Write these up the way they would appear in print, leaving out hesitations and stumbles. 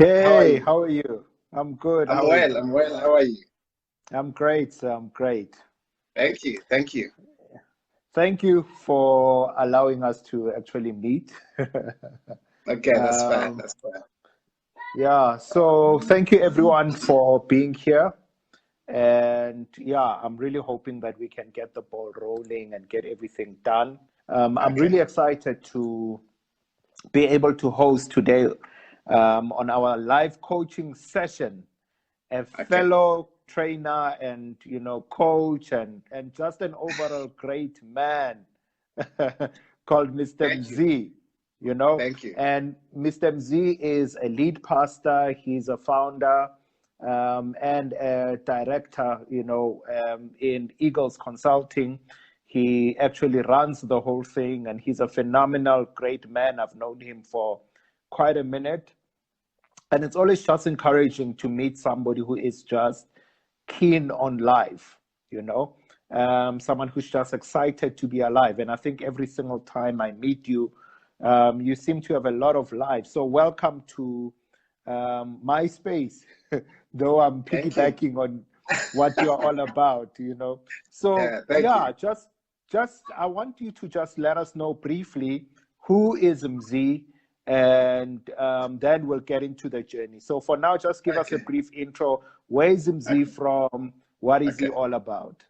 How are Hey, you? how are you? I'm good. I'm How are well. you? I'm well. How are you? I'm great, sir. I'm great. Thank you. Thank you. Thank you for allowing us to actually meet. Okay, that's fine. Um, That's fine. yeah, so thank you everyone for being here. And yeah, I'm really hoping that we can get the ball rolling and get everything done. I'm Okay. really excited to be able to host today on our live coaching session a Okay. fellow trainer and coach and just an overall great man called Mr. Thank you. Mz, Thank you. and Mr. Mz is a lead pastor, he's a founder and a director, in Eagles Consulting. He actually runs the whole thing and he's a phenomenal, great man. I've known him for quite a minute. And it's always just encouraging to meet somebody who is just keen on life, someone who's just excited to be alive. And I think every single time I meet you, you seem to have a lot of life. So welcome to my space, though I'm Thank you. piggybacking on what you're all about. So Yeah, thank you. yeah, just I want you to just let us know briefly who is Mz, and then we'll get into the journey. So for now, just give us a Okay. brief intro. Where is Mz Okay. from? What is he Okay. all about?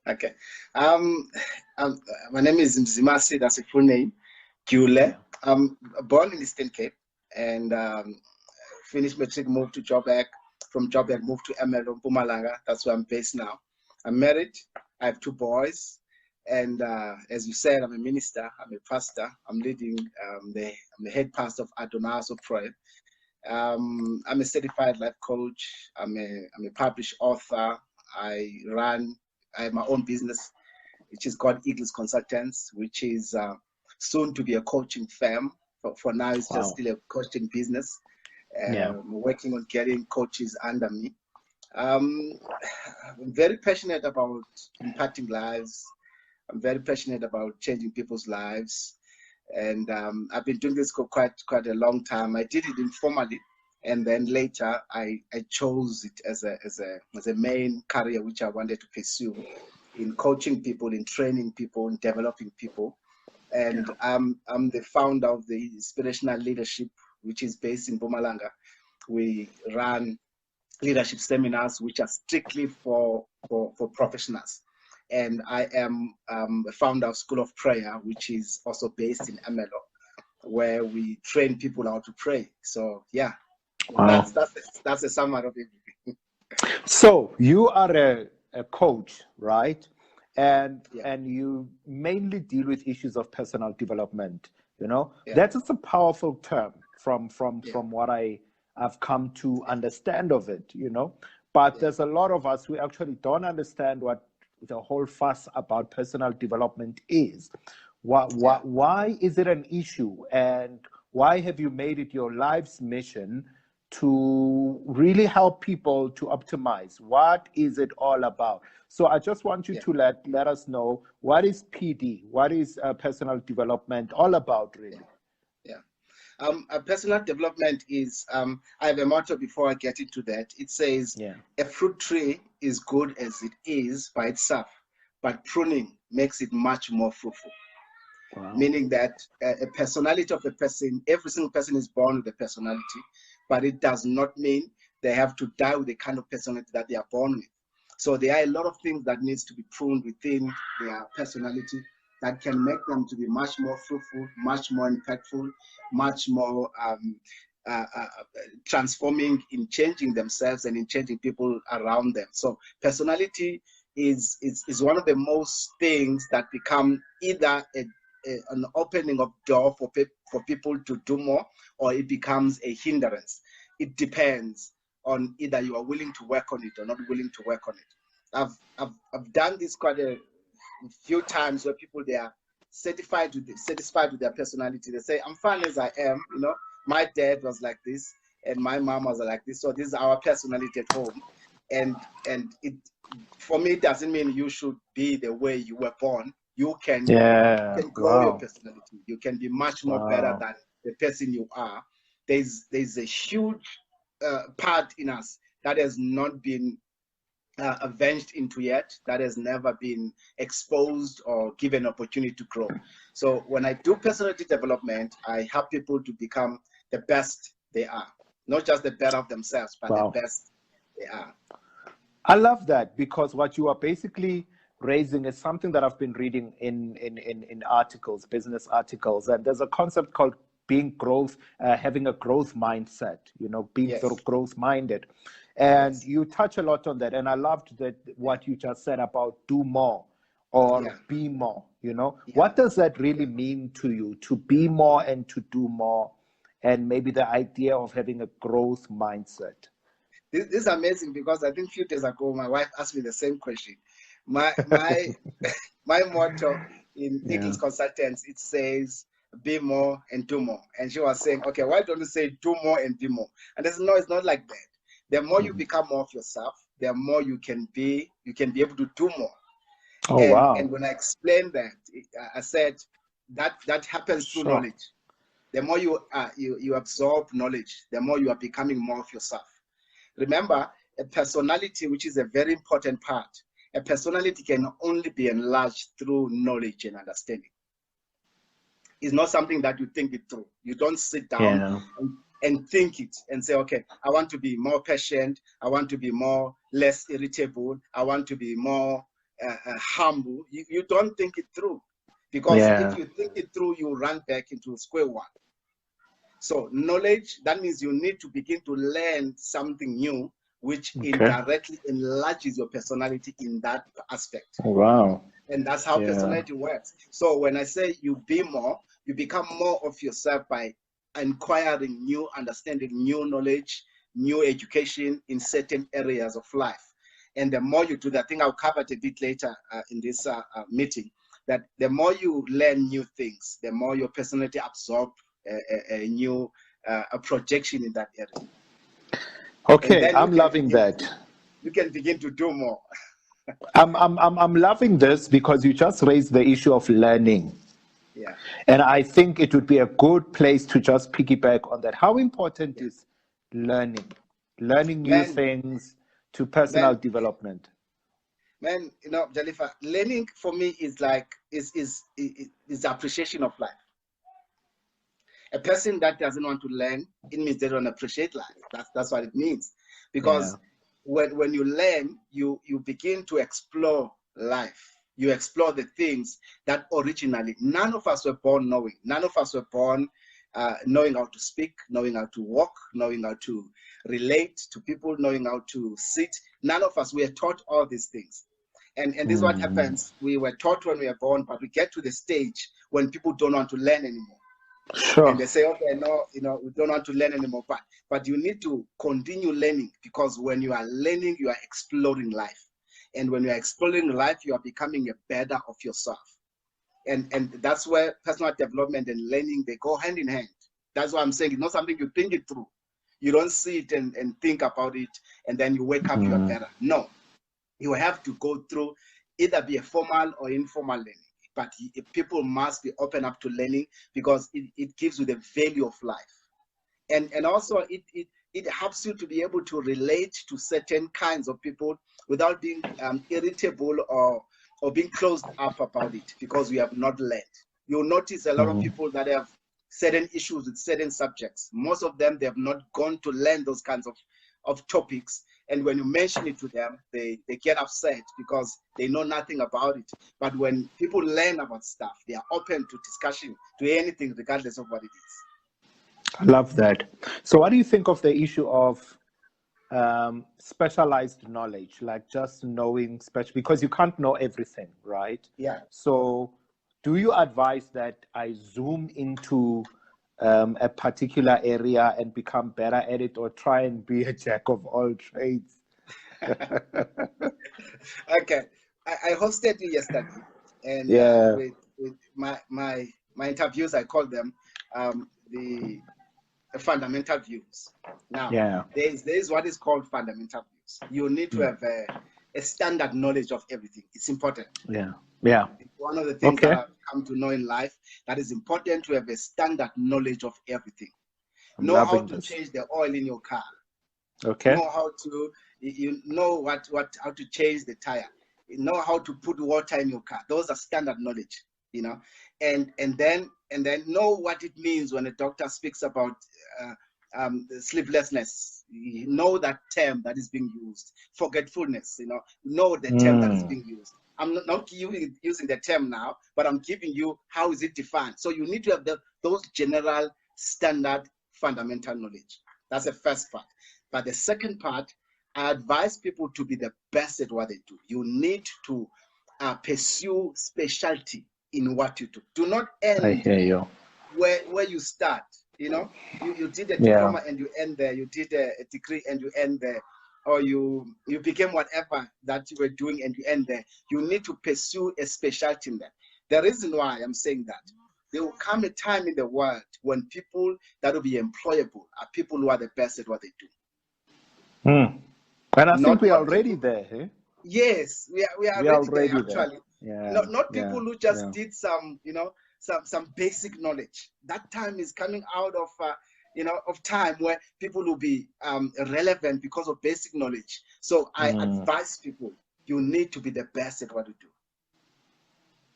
Okay. Um, um, my name is Mzimasi. That's a full name. Dyule. Yeah. I'm born in Eastern Cape and finished matric, moved to Joburg. From Joburg, moved to Emelo, Mpumalanga. That's where I'm based now. I'm married. I have two boys. And as you said, I'm a minister. I'm a pastor. I'm leading I'm the head pastor of Adonai of Prayer. I'm a certified life coach. I'm a published author. I have my own business, which is called Eagles Consultants, which is soon to be a coaching firm. For now, it's just Wow. still a coaching business. Yeah. Working on getting coaches under me. Um, I'm very passionate about impacting lives. I'm very passionate about changing people's lives, and I've been doing this for quite a long time. I did it informally, and then later I chose it as a main career which I wanted to pursue in coaching people, in training people, in developing people. And Yeah. I'm the founder of the Inspirational Leadership, which is based in Mpumalanga. We run leadership seminars which are strictly for professionals. And I am a founder of School of Prayer, which is also based in Emelo, where we train people how to pray. So yeah, Wow. that's a summary of everything. So you are a coach, right? And Yeah, and you mainly deal with issues of personal development. yeah, That is a powerful term from from yeah, from what I've come to understand of it. But yeah, there's a lot of us who actually don't understand what the whole fuss about personal development is. yeah. Why is it an issue, and why have you made it your life's mission to really help people to optimize? What is it all about? So I just want you Yeah. to let us know, what is PD? What is personal development all about, Yeah. really? Yeah. Personal development is, I have a motto before I get into that. It says, Yeah. a fruit tree is good as it is by itself, but pruning makes it much more fruitful. Wow. Meaning that a personality of a person, every single person is born with a personality, but it does not mean they have to die with the kind of personality that they are born with. So there are a lot of things that needs to be pruned within their personality that can make them to be much more fruitful, much more impactful, much more transforming in changing themselves and in changing people around them. So personality is one of the most things that become either an opening of door for people to do more, or it becomes a hindrance. It depends on either you are willing to work on it or not willing to work on it. I've done this quite a few times where people, they are satisfied with their personality. They say, I'm fine as I am. My dad was like this and my mom was like this, so this is our personality at home. And it, for me, it doesn't mean you should be the way you were born. Yeah. You can grow your Wow. personality. You can be much more better Wow. than the person you are. There's a huge part in us that has not been avenged into yet, that has never been exposed or given opportunity to grow. So when I do personality development, I help people to become the best they are, not just the better of themselves, but the best they are. I love that, because what you are basically raising is something that I've been reading in articles, business articles, and there's a concept called being having a growth mindset, being sort of growth minded. And you touch a lot on that. And I loved that what you just said about do more or be more, What does that really mean to you, to be more and to do more? And maybe the idea of having a growth mindset. This is amazing, because I think a few days ago, my wife asked me the same question. My motto in Eagles Consultants, it says, be more and do more. And she was saying, okay, why don't you say do more and be more? And I said, no, it's not like that. The more you become more of yourself, the more you can be able to do more. And when I explained that, I said that happens through knowledge. The more you absorb knowledge, the more you are becoming more of yourself. Remember, a personality, which is a very important part, a personality can only be enlarged through knowledge and understanding. It's not something that you think it through. You don't sit down and think it and say, okay, I want to be more patient. I want to be less irritable. I want to be more humble. You don't think it through, because if you think it through, you run back into square one. So knowledge, that means you need to begin to learn something new, which indirectly enlarges your personality in that aspect. And that's how personality works. So when I say you be more, you become more of yourself by acquiring new understanding, new knowledge, new education in certain areas of life. And the more you do that, I think I'll cover it a bit later in this meeting, that the more you learn new things, the more your personality absorbs a new projection in that area. Okay, I'm loving that. You can begin to do more. I'm loving this, because you just raised the issue of learning. Yeah. And I think it would be a good place to just piggyback on that. How important is learning new things to personal development? Man, Jalifa, learning for me is like is appreciation of life. A person that doesn't want to learn, it means they don't appreciate life. That's what it means. Because when you learn, you begin to explore life. You explore the things that originally none of us were born knowing. None of us were born knowing how to speak, knowing how to walk, knowing how to relate to people, knowing how to sit. None of us were taught all these things. And this is what happens. We were taught when we were born, but we get to the stage when people don't want to learn anymore. Sure. And they say, okay, no, we don't want to learn anymore. But you need to continue learning, because when you are learning, you are exploring life. And when you are exploring life, you are becoming a better of yourself. And that's where personal development and learning, they go hand in hand. That's why I'm saying it's not something you think it through. You don't see it and think about it, and then you wake up, you are better. No, you have to go through, either be a formal or informal learning. But people must be open up to learning, because it gives you the value of life. And also it helps you to be able to relate to certain kinds of people without being irritable or being closed up about it, because we have not learned. You'll notice a lot of people that have certain issues with certain subjects. Most of them, they have not gone to learn those kinds of topics. And when you mention it to them, they get upset, because they know nothing about it. But when people learn about stuff, they are open to discussion, to anything, regardless of what it is. I love that. So what do you think of the issue of specialized knowledge, like just knowing because you can't know everything, right? Yeah. So do you advise that I zoom into a particular area and become better at it, or try and be a jack of all trades? Okay, I hosted you yesterday, and with my interviews, I call them the fundamental views. Now, there's what is called fundamental views. You need to have a standard knowledge of everything. It's important. It's one of the things that I've come to know in life, that is important, to have a standard knowledge of everything. Know how to change the oil in your car. Okay. know how to, you know how to change the tire, you know how to put water in your car. Those are standard knowledge, and then know what it means when a doctor speaks about sleeplessness. You know that term that is being used. Forgetfulness, know the term that is being used. I'm not using the term now, but I'm giving you how is it defined. So you need to have those general standard fundamental knowledge. That's the first part. But the second part, I advise people to be the best at what they do. You need to pursue specialty in what you do. Do not I end hear you. where you start. You did a Yeah. diploma and you end there. You did a degree and you end there. Or you became whatever that you were doing and you end there. You need to pursue a specialty in that. The reason why I'm saying that, there will come a time in the world when people that will be employable are people who are the best at what they do. And I think we are Not already people, there. Eh? yes, we are We are already there already there. actually. Yeah. Not people who just Yeah. did some basic knowledge. That time is coming out of of time where people will be relevant because of basic knowledge. So I advise people, you need to be the best at what you do.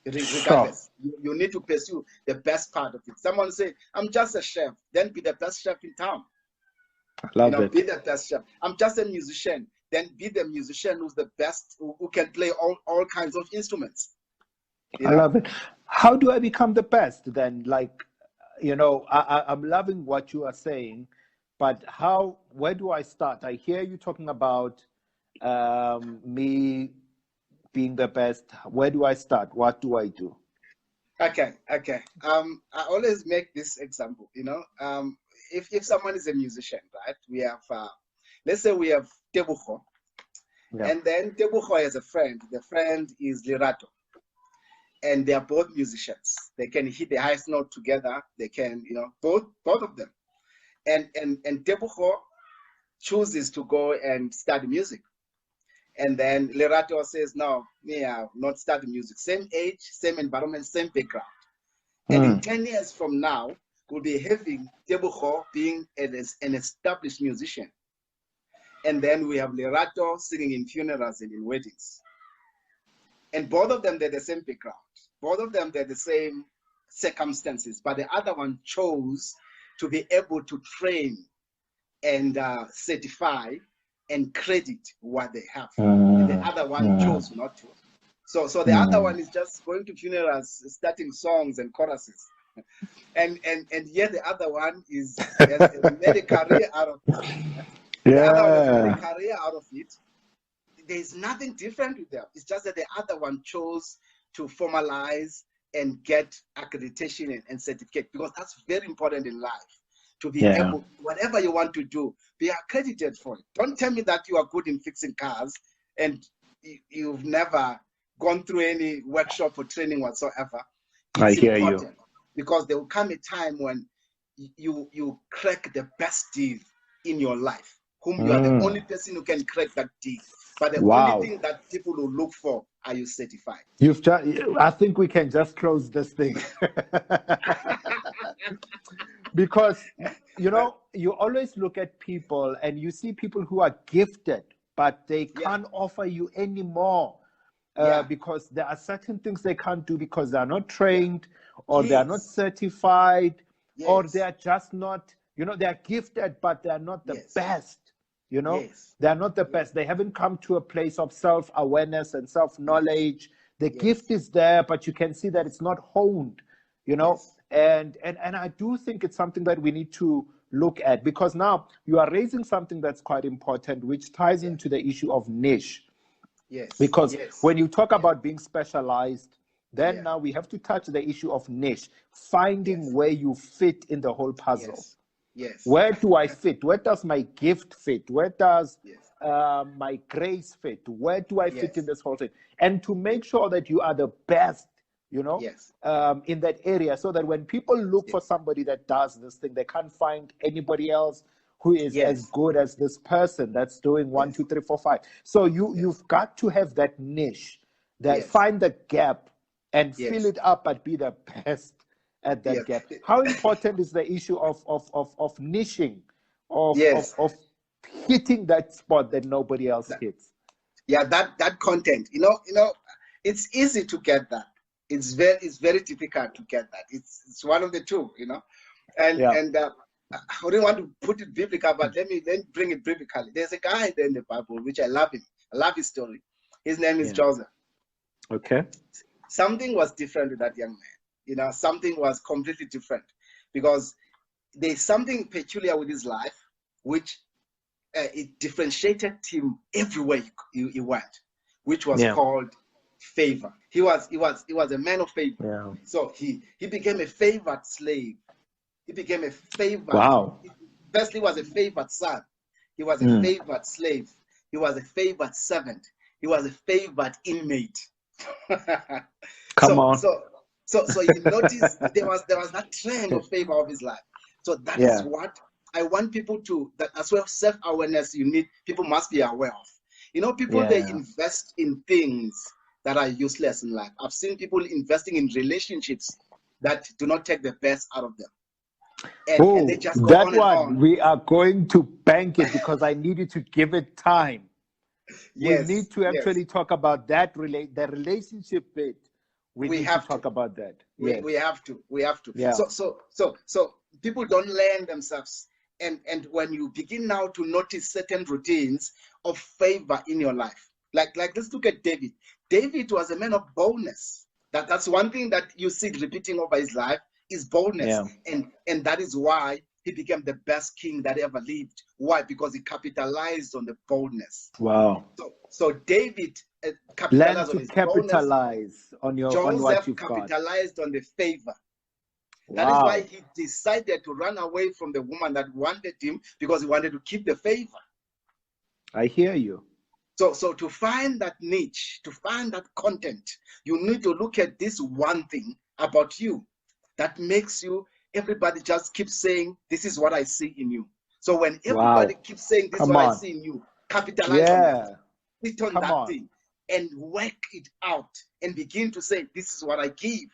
Regardless, you need to pursue the best part of it. Someone say, I'm just a chef, then be the best chef in town. I love it. Be the best chef. I'm just a musician, then be the musician who's the best, who can play all kinds of instruments. I love it. How do I become the best then? Like, I'm loving what you are saying, but where do I start? I hear you talking about me being the best. Where do I start? What do I do? Okay. I always make this example. If someone is a musician, right? We have, let's say we have Tebucho, and then Tebucho has a friend. The friend is Lirato, and they are both musicians. They can hit the highest note together. They can, both of them. And Tebucho chooses to go and study music. And then Lerato says, no, not study music. Same age, same environment, same background. And in 10 years from now, we'll be having Tebucho being an established musician. And then we have Lerato singing in funerals and in weddings. And both of them, they're the same background. Both of them, they're the same circumstances. But the other one chose to be able to train and certify and credit what they have. And the other one chose not to. So the other one is just going to funerals, starting songs and choruses. And yet the other one has made a career out of it. The other one has made a career out of it. There's nothing different with them. It's just that the other one chose to formalize and get accreditation and certificate, because that's very important in life. To be able, whatever you want to do, be accredited for it. Don't tell me that you are good in fixing cars and you've never gone through any workshop or training whatsoever. It's important because there will come a time when you crack the best deal in your life, whom you are the only person who can crack that deal. But the only thing that people will look for, are you certified? I think we can just close this thing. Because, you always look at people and you see people who are gifted, but they can't offer you any more because there are certain things they can't do because they are not trained or they are not certified or they are just not, they are gifted, but they are not the best. They are not the best. They haven't come to a place of self-awareness and self-knowledge. The gift is there, but you can see that it's not honed, And I do think it's something that we need to look at, because now you are raising something that's quite important, which ties into the issue of niche. Because when you talk about being specialized, then now we have to touch the issue of niche, finding where you fit in the whole puzzle. Where do I fit? Where does my gift fit? Where does my grace fit? Where do I fit in this whole thing? And to make sure that you are the best, in that area, so that when people look for somebody that does this thing, they can't find anybody else who is as good as this person that's doing 1, 2, 3, 4, 5. So you've got to have that niche, that find the gap and fill it up, but be the best at that gap. How important is the issue of niching, of hitting that spot that nobody else hits. Yeah, that content, it's easy to get that. It's very difficult to get that. It's one of the two, and Yeah. and I wouldn't want to put it biblical, but let me bring it biblically. There's a guy in the Bible which I love him. I love his story. His name is Joseph. Okay. Something was different with that young man. Something was completely different, because there's something peculiar with his life, which it differentiated him everywhere he went, which was called favor. He was a man of favor. Yeah. So he became a favored slave. He became a favored. Wow. Firstly, he was a favored son. He was a favored slave. He was a favored servant. He was a favored inmate. Come on. So you notice there was that trend of favor of his life. So that is what I want people to, that as well, self-awareness people must be aware of. People, they invest in things that are useless in life. I've seen people investing in relationships that do not take the best out of them. And they just go that on and one, on. we are going to bank it because I needed to give it time. Yes, we need to actually talk about that, the relationship bit. We need to talk about that. We have to. Yeah. So people don't learn themselves. And when you begin now to notice certain routines of favor in your life, like let's look at David. David was a man of boldness. That's one thing that you see repeating over his life is boldness. And that is why he became the best king that ever lived. Why? Because he capitalized on the boldness. Wow. So David capitalized on his capitalize boldness. on what you've capitalized on the favor. Wow. That is why he decided to run away from the woman that wanted him, because he wanted to keep the favor. I hear you. So to find that niche, to find that content, you need to look at this one thing about you that makes you, everybody just keeps saying, this is what I see in you. So when everybody keeps saying, this is what I see in you, capitalize on that. Sit on that thing and work it out and begin to say, this is what I give.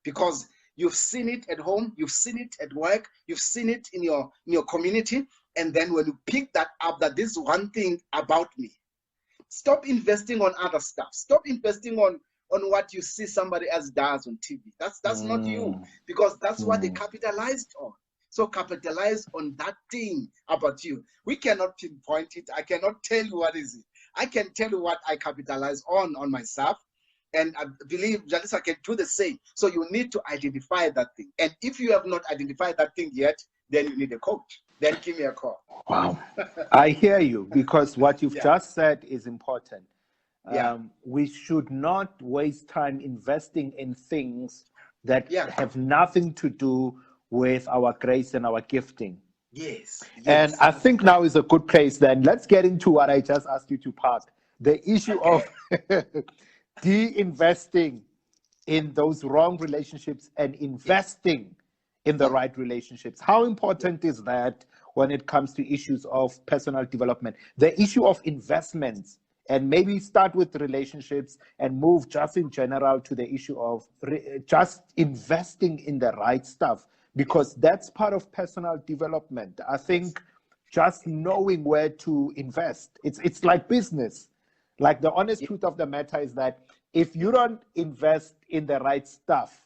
Because you've seen it at home, you've seen it at work, you've seen it in your community. And then when you pick that up, that this one thing about me, stop investing on other stuff. Stop investing on what you see somebody else does on TV. That's not you, because that's what they capitalized on. So capitalize on that thing about you. We cannot pinpoint it. I cannot tell you what is it. I can tell you what I capitalize on myself. And I believe Jalisa can do the same. So you need to identify that thing. And if you have not identified that thing yet, then you need a coach. Then give me a call. Wow. I hear you, because what you've just said is important. We should not waste time investing in things that have nothing to do with our grace and our gifting. Yes. And I think now is a good place then. Let's get into what I just asked you to park. The issue of de-investing in those wrong relationships and investing in the right relationships. How important is that when it comes to issues of personal development? The issue of investments, and maybe start with relationships and move just in general to the issue of just investing in the right stuff, because that's part of personal development. I think just knowing where to invest, it's like business. Like, the honest truth of the matter is that if you don't invest in the right stuff,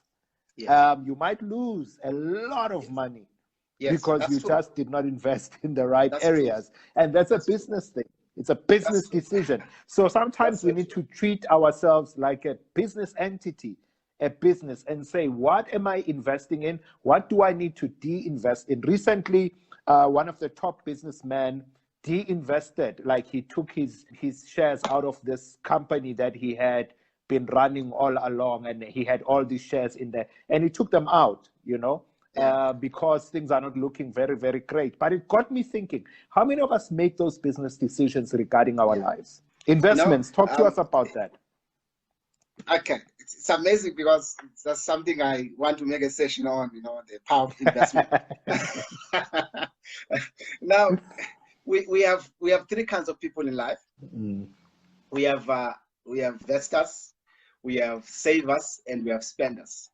you might lose a lot of money because you just did not invest in the right areas. And that's a business thing. It's a business decision. So sometimes we need to treat ourselves like a business entity, a business, and say, what am I investing in? What do I need to de-invest in? Recently, one of the top businessmen de-invested, like he took his shares out of this company that he had been running all along, and he had all these shares in there, and he took them out, because things are not looking very, very great. But it got me thinking, how many of us make those business decisions regarding our lives? Investments, talk to us about that. Okay, it's amazing, because that's something I want to make a session on, the power of investment. Now, we have three kinds of people in life. We have investors, we have savers, and we have spenders.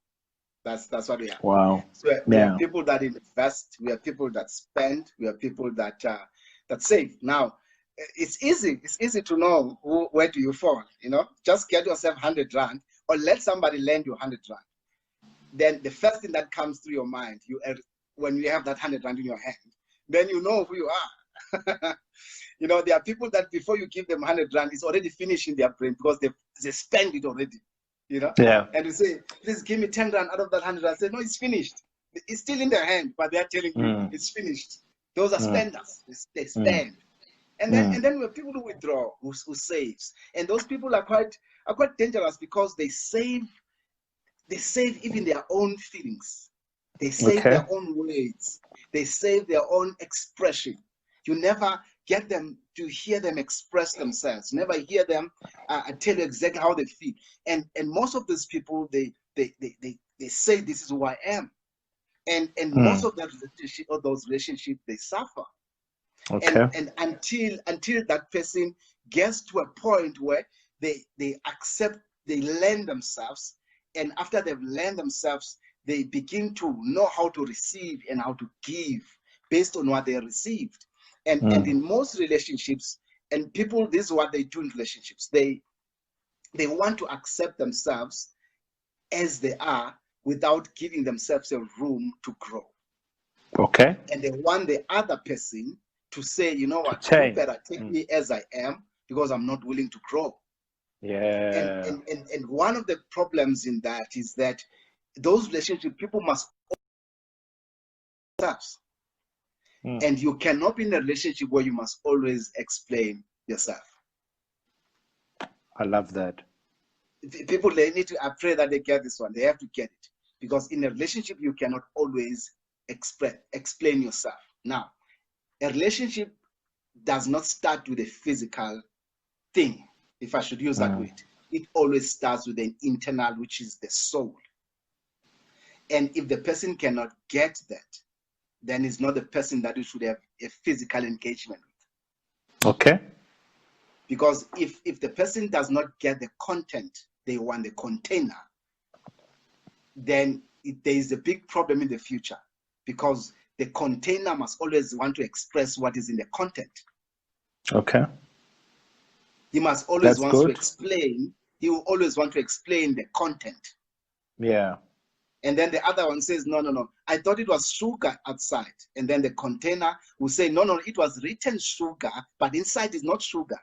That's what we have. Wow. So we have people that invest, we have people that spend, we have people that that's safe. Now, it's easy. It's easy to know where do you fall. Just get yourself 100 rand, or let somebody lend you 100 rand. Then the first thing that comes through your mind, when you have that 100 rand in your hand, then you know who you are. There are people that before you give them 100 rand, it's already finished in their brain because they spend it already. Yeah. And you say, please give me 10 rand out of that 100 rand. I say, no, it's finished. It's still in their hand, but they're telling you it's finished. Those are spenders. They spend. And then we have people who withdraw, who saves. And those people are quite dangerous because they save even their own feelings. They save their own words. They save their own expression. You never get them to hear them express themselves. You never hear them tell you exactly how they feel. And most of these people, they say, this is who I am. And most of that relationship, or those relationships, they suffer. Okay. And until that person gets to a point where they accept, they learn themselves, and after they've learned themselves, they begin to know how to receive and how to give based on what they received. And in most relationships, and people, this is what they do in relationships. They want to accept themselves as they are without giving themselves a room to grow. Okay. And they want the other person to say, you know what, you better take me as I am because I'm not willing to grow. Yeah. And one of the problems in that is that those relationships, people must themselves. And you cannot be in a relationship where you must always explain yourself. I love that. People, they need to, I pray that they get this one. They have to get it. Because in a relationship, you cannot always explain yourself. Now, a relationship does not start with a physical thing, if I should use that word. It always starts with an internal, which is the soul. And if the person cannot get that, then it's not the person that you should have a physical engagement with. Okay. Because if the person does not get the content, they want the container, then there is a big problem in the future, because the container must always want to express what is in the content. Okay. He must always want to explain. He will always want to explain the content. Yeah. And then the other one says, no, I thought it was sugar outside. And then the container will say, no, it was written sugar, but inside is not sugar.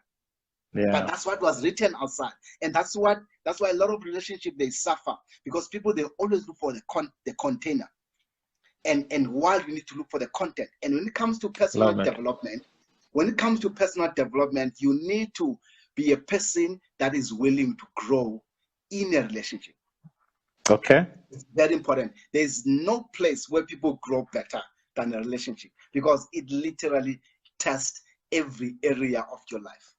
Yeah. But that's what was written outside. And that's why a lot of relationships, they suffer, because people, they always look for the container. And while you need to look for the content. And when it comes to personal development, you need to be a person that is willing to grow in a relationship. Okay. It's very important. There's no place where people grow better than a relationship, because it literally tests every area of your life.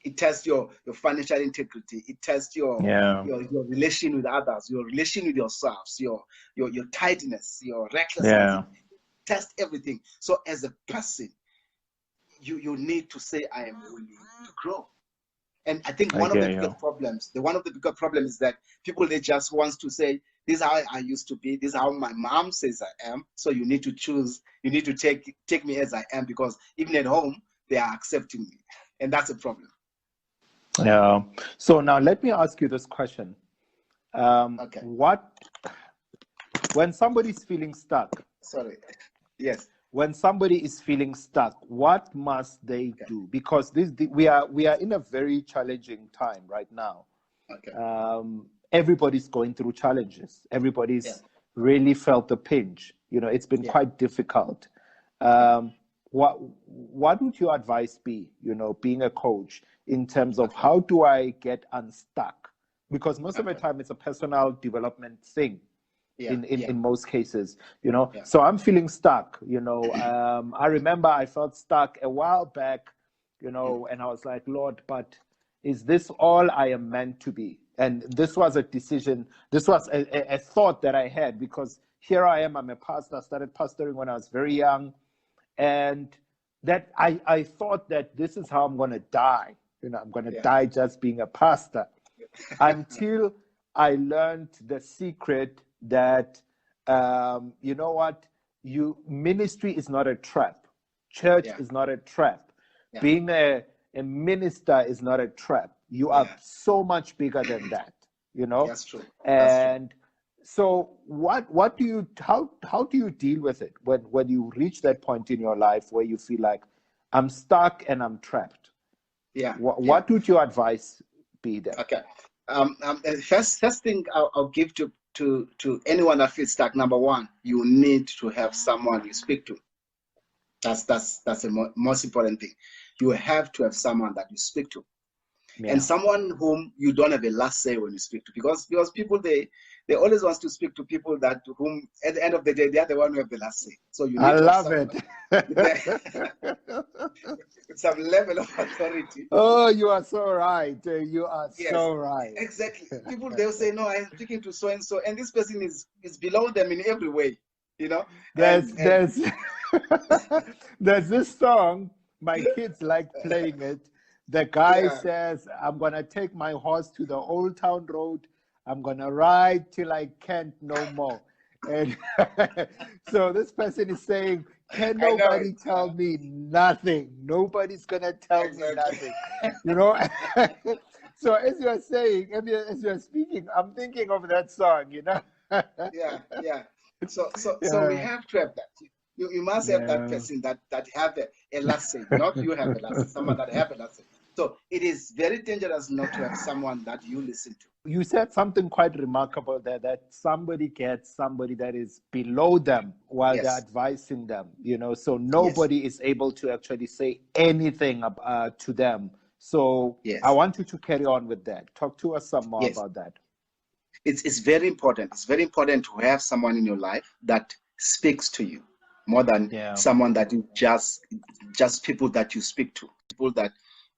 It tests your financial integrity. It tests your relation with others, your relation with yourselves, your tightness, your recklessness. Yeah. It tests everything. So as a person, you need to say, I am willing to grow. And I think one of the bigger problems is that people, they just want to say, this is how I used to be, this is how my mom says I am, so you need to choose, you need to take me as I am, because even at home, they are accepting me. And that's a problem. Yeah. So now let me ask you this question. When somebody's feeling stuck, when somebody is feeling stuck, what must they do? Because we are in a very challenging time right now. Everybody's going through challenges. Everybody's really felt the pinch. It's been quite difficult. What would your advice be, being a coach, in terms of how do I get unstuck? Because most of the time it's a personal development thing. In most cases, so I'm feeling stuck, I remember I felt stuck a while back, and I was like, Lord, but is this all I am meant to be? And this was a decision, this was a thought that I had, because here I am, I'm a pastor. I started pastoring when I was very young, and that I thought that this is how I'm going to die. I'm going to die just being a pastor, until I learned the secret that, ministry is not a trap. Church Yeah. is not a trap. Yeah. Being a minister is not a trap. You are so much bigger than that, you know? That's true. That's true. And so what do you, how do you deal with it when you reach that point in your life where you feel like I'm stuck and I'm trapped? Yeah. What would your advice be there? Okay. The first thing I'll give to anyone that feels stuck, number one, you need to have someone you speak to. That's the most important thing. You have to have someone that you speak to, and someone whom you don't have a last say when you speak to, because people they always want to speak to people that whom at the end of the day they are the one who have the last say. So you need I to love have it. with some level of authority. Oh, you are so right. You are Yes, so right. exactly. People, they'll say, no, I'm speaking to so and so, and this person is below them in every way, you know. There's And there's this song, my kids like playing it. The guy says, I'm gonna take my horse to the Old Town Road. I'm gonna ride till I can't no more. And so this person is saying, can nobody tell me nothing? Nobody's gonna tell me nothing. You know? So as you're saying, as you're speaking, I'm thinking of that song, you know? yeah. So we have to have that. You must have that person that have a last say. Not you have a last say, someone that have a last say. So it is very dangerous not to have someone that you listen to. You said something quite remarkable there, that somebody gets somebody that is below them while they're advising them, you know, so nobody is able to actually say anything to them. So I want you to carry on with that. Talk to us some more about that. It's very important. It's very important to have someone in your life that speaks to you more than someone that you just people that you speak to, people that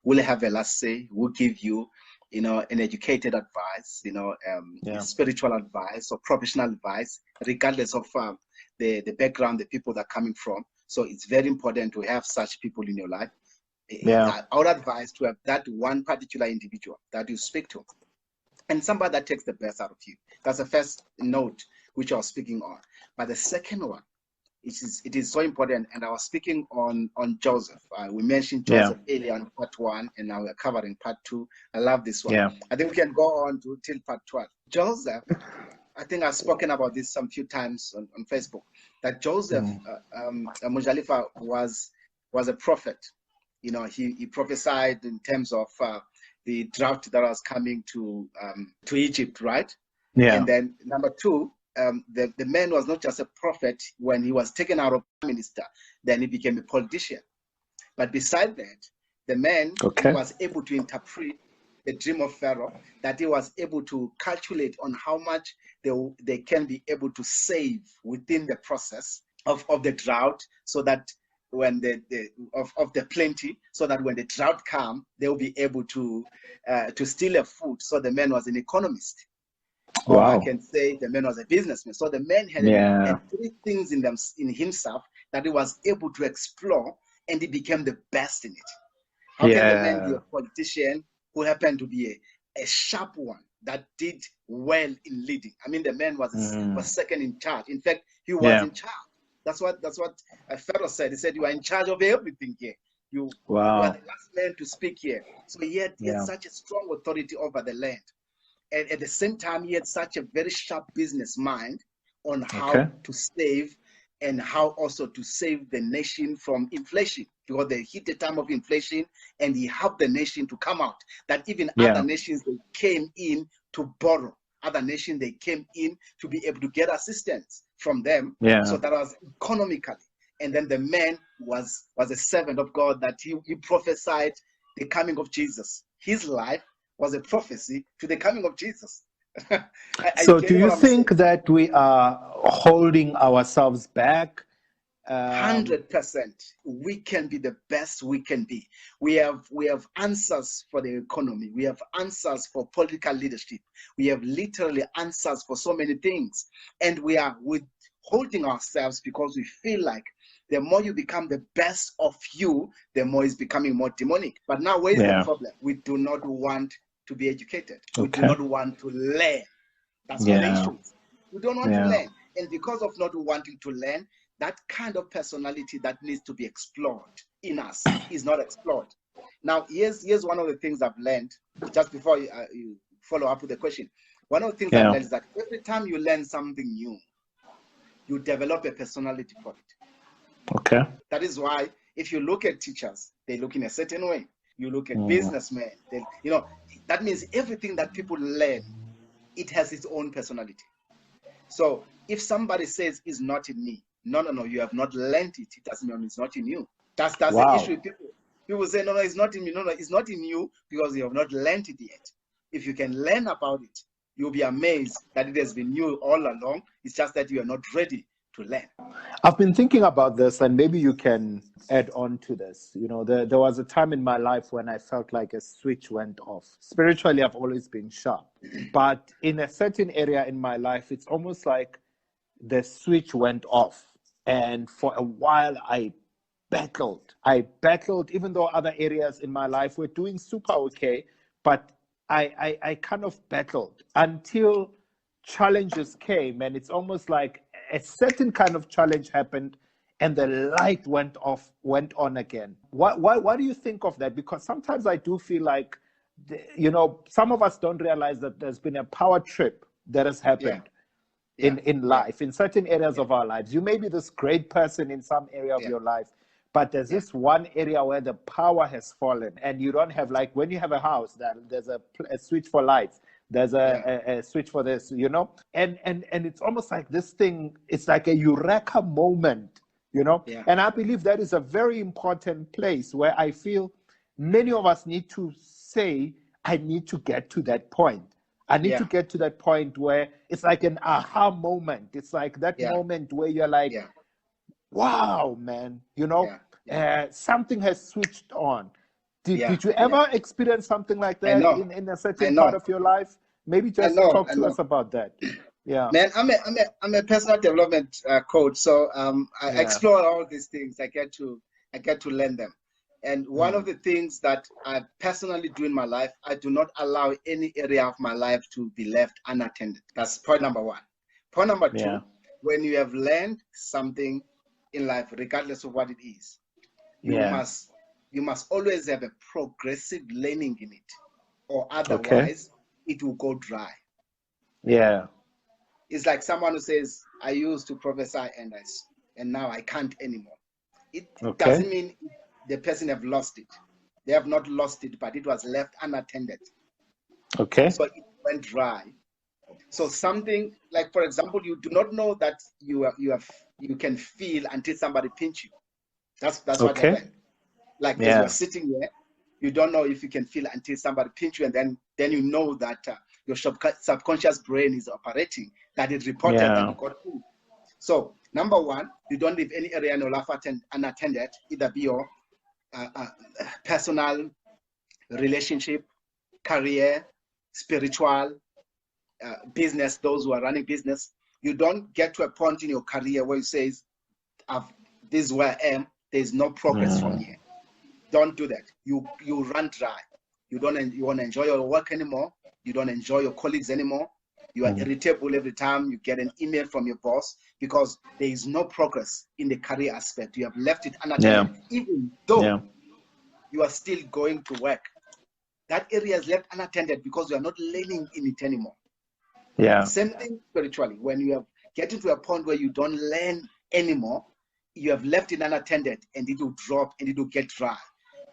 will have a last say, will give you, you know, an educated advice, you know, spiritual advice or professional advice, regardless of the background, the people they're coming from. So it's very important to have such people in your life. I would advise to have that one particular individual that you speak to, and somebody that takes the best out of you. That's the first note which I was speaking on. But the second one, it is so important, and I was speaking on Joseph. We mentioned Joseph earlier on part 1, and now we're covering part 2. I love this one. I think we can go on till part 12. Joseph, I think I've spoken about this some few times on Facebook, that Joseph Mujalifa was a prophet. You know, he prophesied in terms of the drought that was coming to Egypt, right? And then number 2, the man was not just a prophet when he was taken out of prime minister, then he became a politician. But beside that, the man was able to interpret the dream of Pharaoh, that he was able to calculate on how much they can be able to save within the process of the drought, so that when the plenty, so that when the drought come, they will be able to steal a food. So the man was an economist. Or I can say the man was a businessman. So the man had 3 things in himself that he was able to explore, and he became the best in it. How can the man be a politician who happened to be a sharp one that did well in leading? I mean, the man was second in charge. In fact, he was in charge. That's what Pharaoh said. He said, "You are in charge of everything here. You are the last man to speak here." So he had such a strong authority over the land. And at the same time, he had such a very sharp business mind on how to save, and how also to save the nation from inflation, because they hit the time of inflation, and he helped the nation to come out. That even other nations, they came in to borrow. Other nations, they came in to be able to get assistance from them. So that was economically. And then the man was a servant of God, that he prophesied the coming of Jesus. His life was a prophecy to the coming of Jesus. So do you think that we are holding ourselves back? 100%. We can be the best we can be. We have answers for the economy. We have answers for political leadership. We have literally answers for so many things. And we are withholding ourselves because we feel like the more you become the best of you, the more it's becoming more demonic. But now, where is the problem? We do not want to be educated. We do not want to learn. That's what the issue is. We don't want to learn. And because of not wanting to learn, that kind of personality that needs to be explored in us is not explored. Now, here's one of the things I've learned, just before you follow up with the question. One of the things I've learned is that every time you learn something new, you develop a personality for it. Okay. That is why if you look at teachers, they look in a certain way. You look at businessmen, that means everything that people learn, it has its own personality. So if somebody says it's not in me, no, you have not learned it. It doesn't mean it's not in you. That's the issue with people. People say, no, it's not in me. No, it's not in you because you have not learned it yet. If you can learn about it, you'll be amazed that it has been you all along. It's just that you are not ready to learn. I've been thinking about this, and maybe you can add on to this. There was a time in my life when I felt like a switch went off. Spiritually, I've always been sharp. But in a certain area in my life, it's almost like the switch went off. And for a while, I battled, even though other areas in my life were doing super okay, but I kind of battled until challenges came, and it's almost like a certain kind of challenge happened and the light went on again. What do you think of that? Because sometimes I do feel like, some of us don't realize that there's been a power trip that has happened in life, in certain areas of our lives. You may be this great person in some area of your life, but there's this one area where the power has fallen, and you don't have, like when you have a house, that there's a switch for lights, there's a switch for this, and it's almost like this thing, it's like a eureka moment, and I believe that is a very important place where I feel many of us need to say, I need to get to that point. I need to get to that point where it's like an aha moment. It's like that moment where you're like, wow, man, something has switched on. Did you ever experience something like that in a certain part of your life? Maybe just talk to us about that. Yeah, man, I'm a personal development coach, so I explore all these things. I get to learn them. And one of the things that I personally do in my life, I do not allow any area of my life to be left unattended. That's point number one. Point number two, when you have learned something in life, regardless of what it is, you must always have a progressive learning in it, or otherwise it will go dry. Yeah. It's like someone who says, I used to prophesy and now I can't anymore. It doesn't mean the person have lost it. They have not lost it, but it was left unattended. Okay. So it went dry. So something like, for example, you do not know that you can feel until somebody pinch you. That's what happened. Like as you're sitting there, you don't know if you can feel until somebody pinch you, and then you know that your subconscious brain is operating, that it reported that you got food. So number one, you don't leave any area in your life unattended, either be your personal, relationship, career, spiritual, business, those who are running business. You don't get to a point in your career where you say, this is where I am, there's no progress from here. Don't do that. You run dry. You want to enjoy your work anymore. You don't enjoy your colleagues anymore. You are irritable every time you get an email from your boss because there is no progress in the career aspect. You have left it unattended, even though you are still going to work. That area is left unattended because you are not learning in it anymore. Yeah. Same thing spiritually. When you have getting to a point where you don't learn anymore, you have left it unattended, and it will drop and it will get dry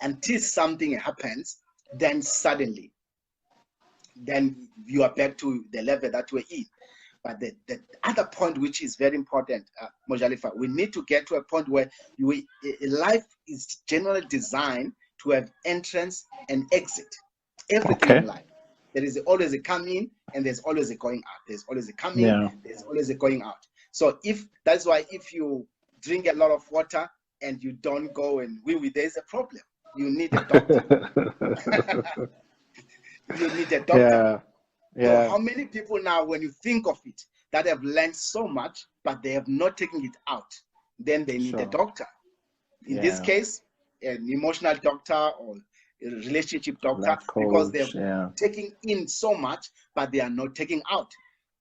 until something happens. Then suddenly, then you are back to the level that we're in. But the other point, which is very important, Mojalifa, we need to get to a point where life is generally designed to have entrance and exit. Everything in life. There is always a come in and there's always a going out. There's always a come in, there's always a going out. So that's why if you drink a lot of water and you don't go and wee, there's a problem. You need a doctor. You need a doctor. So how many people now, when you think of it, that have learned so much, but they have not taken it out, then they need a doctor. In this case, an emotional doctor or a relationship doctor, because they're taking in so much, but they are not taking out.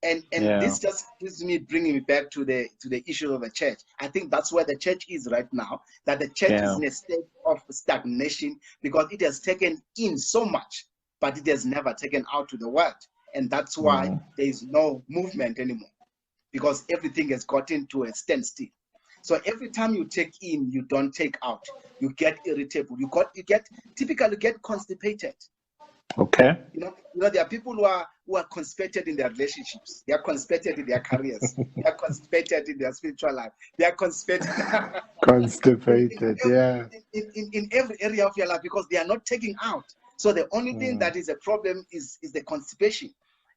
And this just gives me, bringing me back to the issue of the church. I think that's where the church is right now, that the church is in a state of stagnation because it has taken in so much, but it has never taken out to the world. And that's why there is no movement anymore, because everything has gotten to a standstill. So every time you take in, you don't take out. You get irritable. You typically get constipated. Okay. You know, there are people who are constipated in their relationships. They are constipated in their careers. They are constipated in their spiritual life. They are constipated. Constipated, in every area of your life, because they are not taking out. So the only thing that is a problem is the constipation,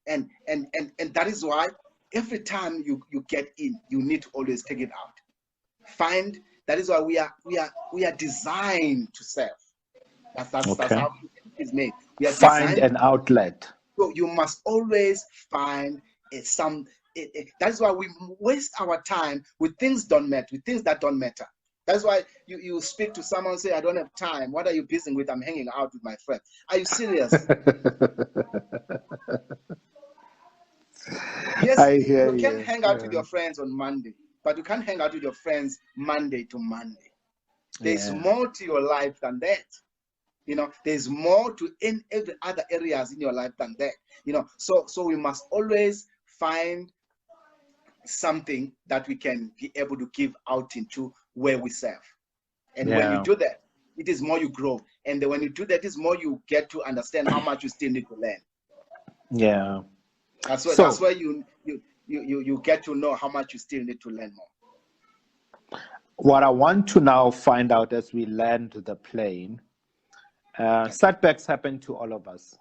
and that is why every time you get in, you need to always take it out. That is why we are designed to serve. That's how it is made. We are find an outlet. So you must always find that is why we waste our time with things that don't matter. That's why you speak to someone and say, I don't have time. What are you busy with? I'm hanging out with my friend. Are you serious? Yes, you can hang out with your friends on Monday, but you can't hang out with your friends Monday to Monday. There's more to your life than that. You know, there's more to in every other areas in your life than that. You know, so we must always find something that we can be able to give out into where we serve. And when you do that, it is more you grow. And then when you do that, it's more you get to understand how much you still need to learn. Yeah. That's where you get to know how much you still need to learn more. What I want to now find out as we land the plane, setbacks happen to all of us.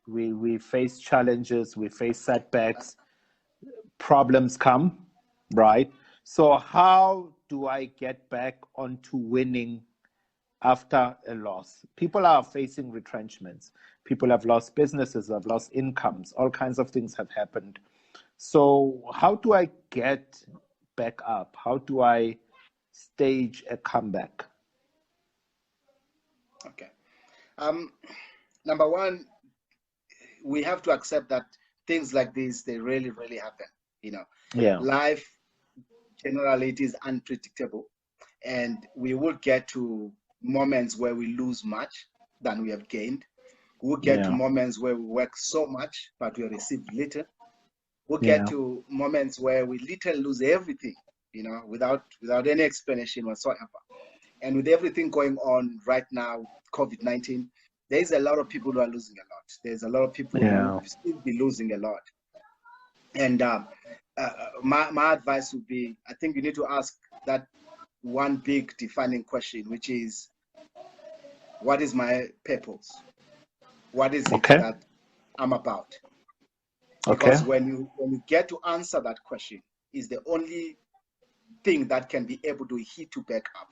We face challenges, we face setbacks, problems come, right? So how do I get back onto winning after a loss? People are facing retrenchments. People have lost businesses, have lost incomes, all kinds of things have happened. So how do I get back up? How do I stage a comeback? Okay. Number one, we have to accept that things like this, they really, really happen. You know, life generally it is unpredictable, and we will get to moments where we lose much than we have gained. We'll get to moments where we work so much, but we receive little. We'll get to moments where we literally lose everything, you know, without any explanation whatsoever. And with everything going on right now, COVID-19, there's a lot of people who are losing a lot. There's a lot of people who will still be losing a lot. And my advice would be, I think you need to ask that one big defining question, which is, what is my purpose? What is it that I'm about? Because when you get to answer that question, is the only thing that can be able to hit you back up.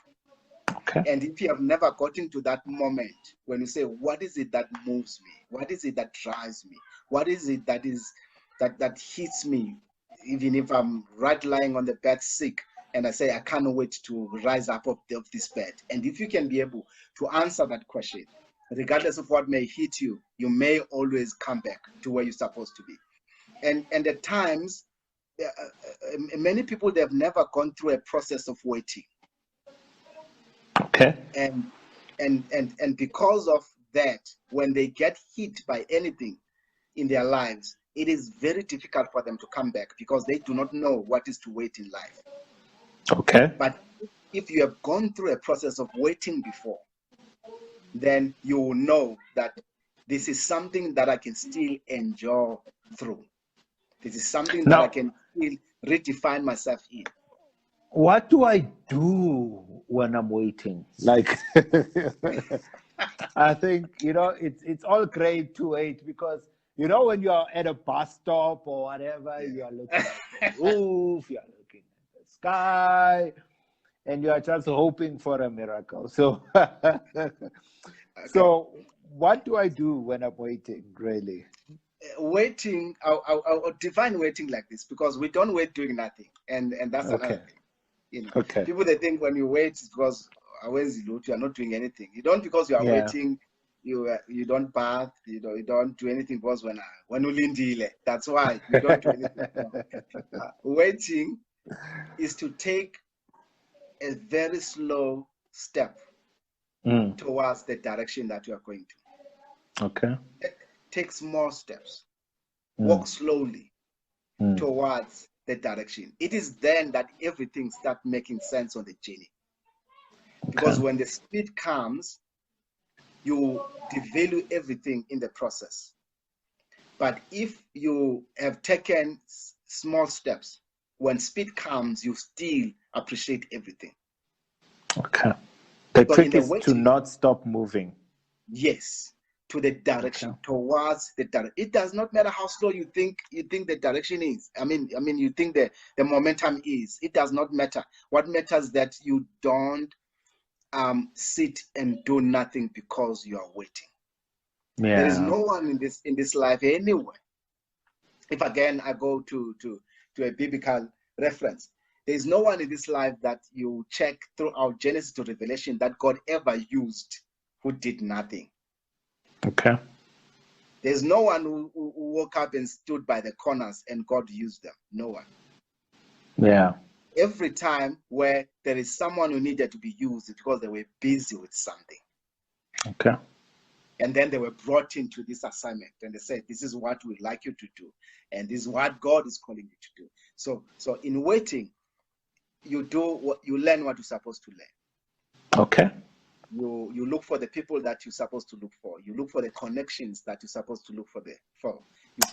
And if you have never gotten to that moment when you say, what is it that moves me? What is it that drives me? What is it that hits me, even if I'm lying on the bed sick and I say, I can't wait to rise up of this bed? And if you can be able to answer that question, regardless of what may hit you, you may always come back to where you're supposed to be. And at times, many people, they've never gone through a process of waiting. And because of that, when they get hit by anything in their lives, it is very difficult for them to come back because they do not know what is to wait in life. But if you have gone through a process of waiting before, then you will know that this is something that I can still endure through. This is something that I can still redefine myself in. What do I do when I'm waiting? Like, I think, you know, it's all great to wait because, you know, when you're at a bus stop or whatever, you're looking at the roof, you're looking at the sky, and you're just hoping for a miracle. So, so what do I do when I'm waiting, really? Waiting, I'll define waiting like this, because we don't wait doing nothing, and that's another thing. You know, people, they think when you wait, it's because you are not doing anything. You don't, because you are waiting, you don't bath, you don't do anything because when ulindile, that's why you don't do anything. Waiting is to take a very slow step towards the direction that you are going to. Okay. Take small steps. Walk slowly towards the direction. It is then that everything starts making sense on the journey. Because when the speed comes, you devalue everything in the process. But if you have taken small steps, when speed comes, you still appreciate everything. Okay. The So trick is to not stop moving. Yes, to the direction, towards the direction. It does not matter how slow you think the direction is. I mean, you think the momentum is. It does not matter. What matters is that you don't sit and do nothing because you are waiting. Yeah. There is no one in this life anywhere. If again I go to a biblical reference, there is no one in this life that you check throughout Genesis to Revelation that God ever used who did nothing. Okay. There's no one who woke up and stood by the corners and God used them. No one. Yeah. Every time where there is someone who needed to be used because they were busy with something. Okay. And then they were brought into this assignment and they said, this is what we'd like you to do. And this is what God is calling you to do. So in waiting, you learn what you're supposed to learn. Okay. You look for the people that you're supposed to look for. You look for the connections that you're supposed to look for. You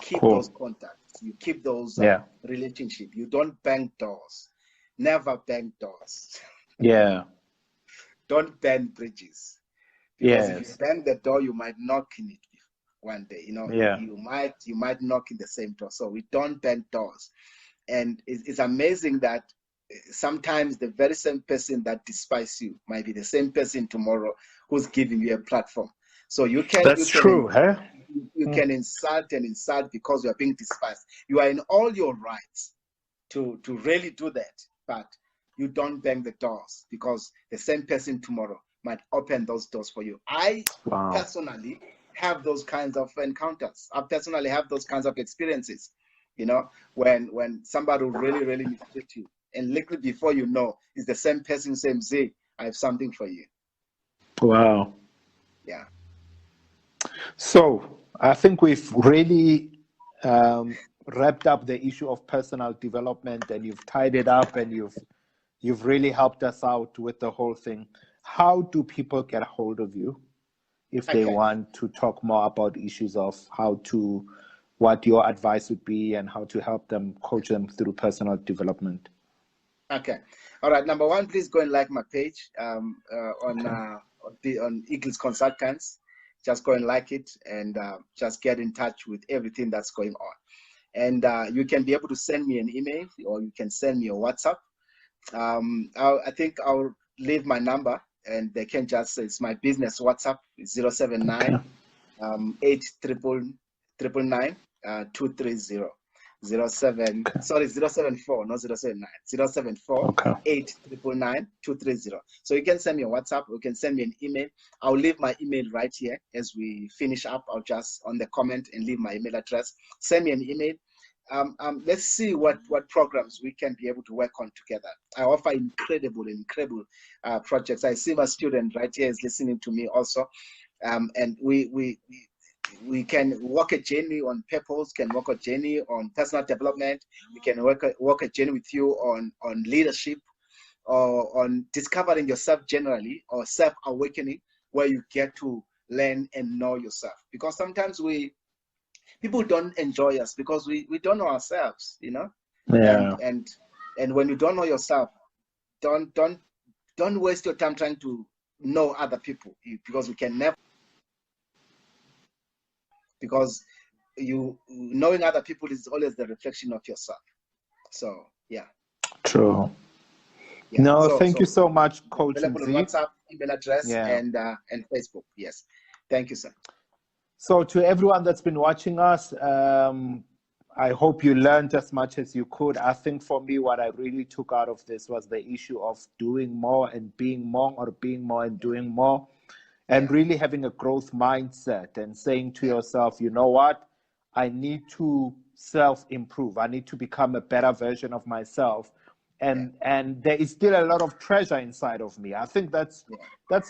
keep those contacts. You keep those relationships. You don't bang doors. Never bang doors. Yeah. Don't burn bridges. Because if you bang the door, you might knock in it one day. You might knock in the same door. So we don't bang doors. And it's amazing that sometimes the very same person that despises you might be the same person tomorrow who's giving you a platform. So you can can insult and insult because you are being despised. You are in all your rights to really do that, but you don't bang the doors because the same person tomorrow might open those doors for you. I personally have those kinds of encounters. I personally have those kinds of experiences. When somebody will really, really mistreat you, and literally before you know, it's the same person saying, "Zay, I have something for you." Wow. Yeah. So I think we've really wrapped up the issue of personal development, and you've tied it up, and you've really helped us out with the whole thing. How do people get a hold of you if they want to talk more about issues of what your advice would be and how to help them, coach them through personal development? Okay. All right. Number one, please go and like my page on Eagles Consultants. Just go and like it and just get in touch with everything that's going on. And you can be able to send me an email or you can send me a WhatsApp. I think I'll leave my number and they can just say it's my business WhatsApp. It's 079 899 230. 074, not 079, 074 899 230. So you can send me a WhatsApp, you can send me an email. I'll leave my email right here as we finish up. I'll just on the comment and leave my email address. Send me an email. Let's see what programs we can be able to work on together. I offer incredible projects. I see my student right here is listening to me also, and we can walk a journey on purpose, can walk a journey on personal development. We can walk a journey with you on leadership or on discovering yourself generally or self-awakening, where you get to learn and know yourself. Because sometimes people don't enjoy us because we don't know ourselves, Yeah. And when you don't know yourself, don't waste your time trying to know other people, because we can never. Because knowing other people is always the reflection of yourself. So yeah. True. Yeah. No, thank you so much, Coach Available on WhatsApp, email address, and Facebook. Yes. Thank you, sir. So to everyone that's been watching us, I hope you learned as much as you could. I think for me, what I really took out of this was the issue of doing more and being more, or being more and doing more. and really having a growth mindset and saying to yourself, you know what, I need to self-improve. I need to become a better version of myself. And there is still a lot of treasure inside of me. I think that's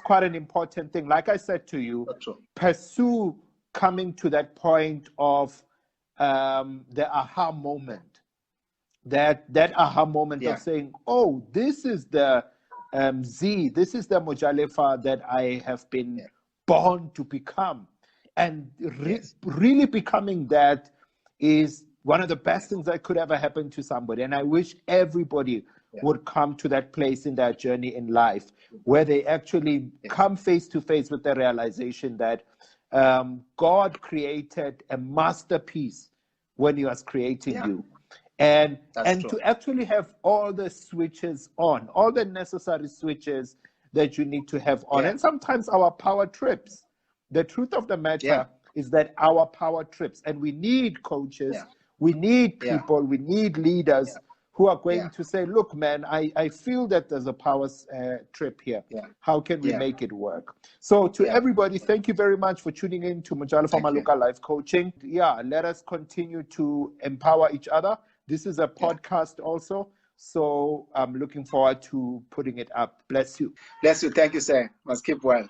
quite an important thing. Like I said to you, pursue coming to that point of the aha moment. That aha moment of saying, oh, this is the this is the Mojalefa that I have been born to become. And really becoming that is one of the best things that could ever happen to somebody. And I wish everybody would come to that place in their journey in life where they actually come face to face with the realization that God created a masterpiece when he was creating you. And to actually have all the switches on, all the necessary switches that you need to have on. And sometimes our power trips. The truth of the matter is that our power trips, and we need coaches, we need people, we need leaders who are going to say, look, man, I feel that there's a power trip here. How can we make it work? So to everybody, thank you very much for tuning in to Mojalefa Maluka Life Coaching. Let us continue to empower each other. This is a podcast also. So I'm looking forward to putting it up. Bless you. Bless you. Thank you, sir. Must keep well.